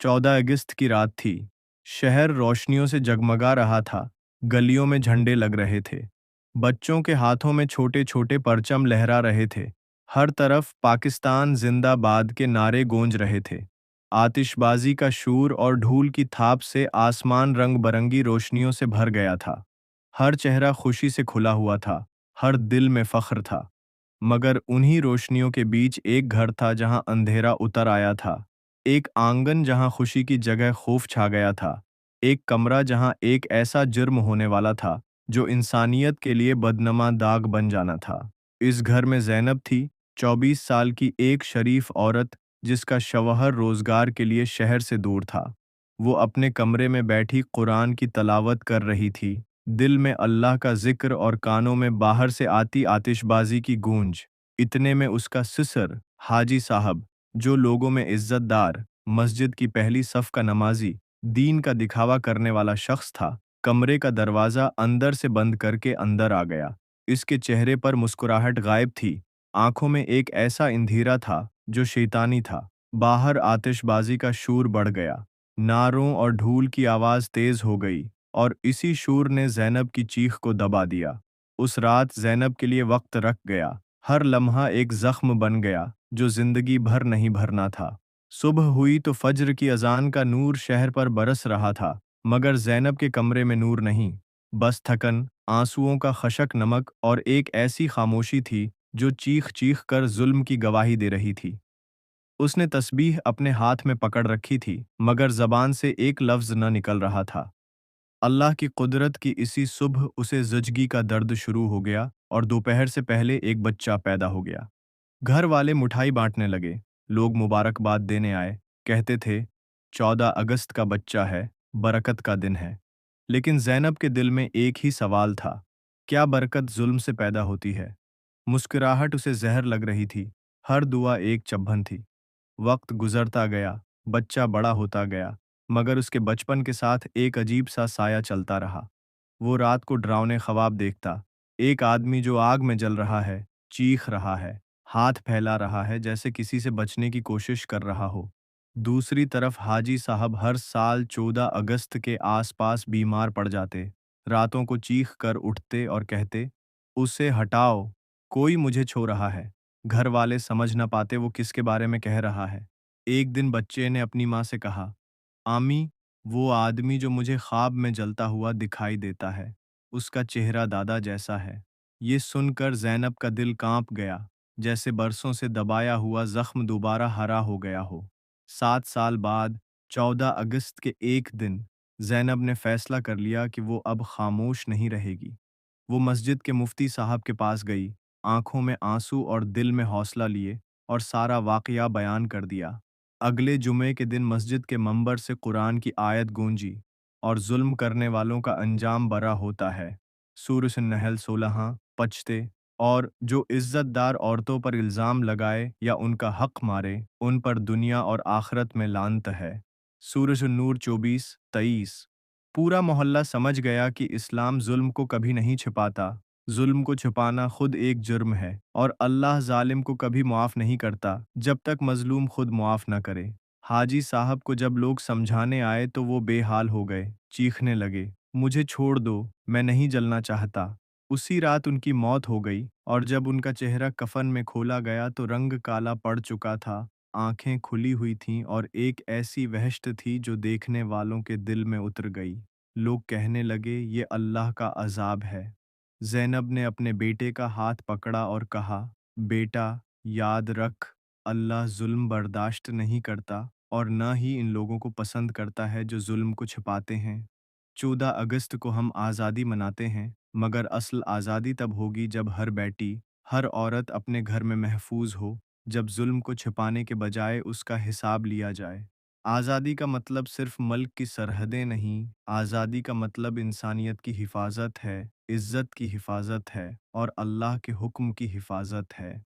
14 अगस्त की रात थी। शहर रोशनियों से जगमगा रहा था। गलियों में झंडे लग रहे थे। बच्चों के हाथों में छोटे छोटे परचम लहरा रहे थे। हर तरफ पाकिस्तान जिंदाबाद के नारे गूंज रहे थे। आतिशबाजी का शूर और ढूल की थाप से आसमान रंग बरंगी रोशनियों से भर गया था। हर चेहरा खुशी से खुला हुआ था। हर दिल में फख्र था। मगर उन्हीं रोशनियों के बीच एक घर था जहां अंधेरा उतर आया था। एक आंगन जहां खुशी की जगह खौफ छा गया था। एक कमरा जहां एक ऐसा जुर्म होने वाला था जो इंसानियत के लिए बदनमा दाग बन जाना था। इस घर में ज़ैनब थी, 24 साल की एक शरीफ औरत जिसका शवहर रोजगार के लिए शहर से दूर था। वो अपने कमरे में बैठी कुरान की तलावत कर रही थी, दिल में अल्लाह का जिक्र और कानों में बाहर से आती आतिशबाजी की गूंज। इतने में उसका सिसर हाजी साहब, जो लोगों में इज्जतदार, मस्जिद की पहली सफ का नमाजी, दीन का दिखावा करने वाला शख्स था, कमरे का दरवाज़ा अंदर से बंद करके अंदर आ गया। इसके चेहरे पर मुस्कुराहट गायब थी। आंखों में एक ऐसा अंधेरा था जो शैतानी था। बाहर आतिशबाजी का शूर बढ़ गया। नारों और ढूल की आवाज़ तेज हो गई, और इसी शूर ने ज़ैनब की चीख को दबा दिया। उस रात ज़ैनब के लिए वक्त रख गया। हर लम्हा एक जख्म बन गया जो जिंदगी भर नहीं भरना था। सुबह हुई तो फज्र की अजान का नूर शहर पर बरस रहा था, मगर ज़ैनब के कमरे में नूर नहीं, बस थकन, आंसुओं का खशक नमक और एक ऐसी खामोशी थी जो चीख चीख कर जुल्म की गवाही दे रही थी। उसने तस्बीह अपने हाथ में पकड़ रखी थी, मगर जबान से एक लफ्ज न निकल रहा था। अल्लाह की कुदरत की इसी सुबह उसे ज़िंदगी का दर्द शुरू हो गया, और दोपहर से पहले एक बच्चा पैदा हो गया। घर वाले मिठाई बांटने लगे। लोग मुबारकबाद देने आए। कहते थे, 14 अगस्त का बच्चा है, बरकत का दिन है। लेकिन ज़ैनब के दिल में एक ही सवाल था, क्या बरकत जुल्म से पैदा होती है? मुस्कुराहट उसे जहर लग रही थी। हर दुआ एक चुभन थी। वक्त गुजरता गया, बच्चा बड़ा होता गया, मगर उसके बचपन के साथ एक अजीब सा साया चलता रहा। वो रात को डरावने ख्वाब देखता, एक आदमी जो आग में जल रहा है, चीख रहा है, हाथ फैला रहा है जैसे किसी से बचने की कोशिश कर रहा हो। दूसरी तरफ हाजी साहब हर साल 14 अगस्त के आसपास बीमार पड़ जाते। रातों को चीख कर उठते और कहते, उसे हटाओ, कोई मुझे छो रहा है। घर वाले समझ न पाते वो किसके बारे में कह रहा है। एक दिन बच्चे ने अपनी माँ से कहा, आमी, वो आदमी जो मुझे ख्वाब में जलता हुआ दिखाई देता है, उसका चेहरा दादा जैसा है। ये सुनकर ज़ैनब का दिल कांप गया, जैसे बरसों से दबाया हुआ जख्म दोबारा हरा हो गया हो। 7 साल बाद 14 अगस्त के एक दिन ज़ैनब ने फैसला कर लिया कि वो अब खामोश नहीं रहेगी। वो मस्जिद के मुफ्ती साहब के पास गई, आंखों में आंसू और दिल में हौसला लिए, और सारा वाकया बयान कर दिया। अगले जुमे के दिन मस्जिद के मंबर से कुरान की आयत गूंजी, और जुल्म करने वालों का अंजाम बरा होता है। सूरह नहल 16 पचते, और जो इज्जतदार औरतों पर इल्ज़ाम लगाए या उनका हक मारे, उन पर दुनिया और आखिरत में लानत है। सूरह नूर 24-23। पूरा मोहल्ला समझ गया कि इस्लाम जुल्म को कभी नहीं छिपाता। जुल्म को छुपाना खुद एक जुर्म है, और अल्लाह जालिम को कभी मुआफ नहीं करता जब तक मजलूम खुद मुआफ न करे। हाजी साहब को जब लोग समझाने आए तो वो बेहाल हो गए, चीखने लगे, मुझे छोड़ दो, मैं नहीं जलना चाहता। उसी रात उनकी मौत हो गई, और जब उनका चेहरा कफन में खोला गया तो रंग काला पड़ चुका था। आंखें खुली हुई थीं और एक ऐसी वहशत थी जो देखने वालों के दिल में उतर गई। लोग कहने लगे, ये अल्लाह का अजाब है। ज़ैनब ने अपने बेटे का हाथ पकड़ा और कहा, बेटा, याद रख, अल्लाह जुल्म बर्दाश्त नहीं करता, और न ही इन लोगों को पसंद करता है जो जुल्म को छिपाते हैं। 14 अगस्त को हम आज़ादी मनाते हैं, मगर असल आज़ादी तब होगी जब हर बेटी, हर औरत अपने घर में महफूज हो, जब जुल्म को छिपाने के बजाय उसका हिसाब लिया जाए। आज़ादी का मतलब सिर्फ मुल्क की सरहदें नहीं, आज़ादी का मतलब इंसानियत की हिफाजत है, इज़्ज़त की हिफाजत है, और अल्लाह के हुक्म की हिफाजत है।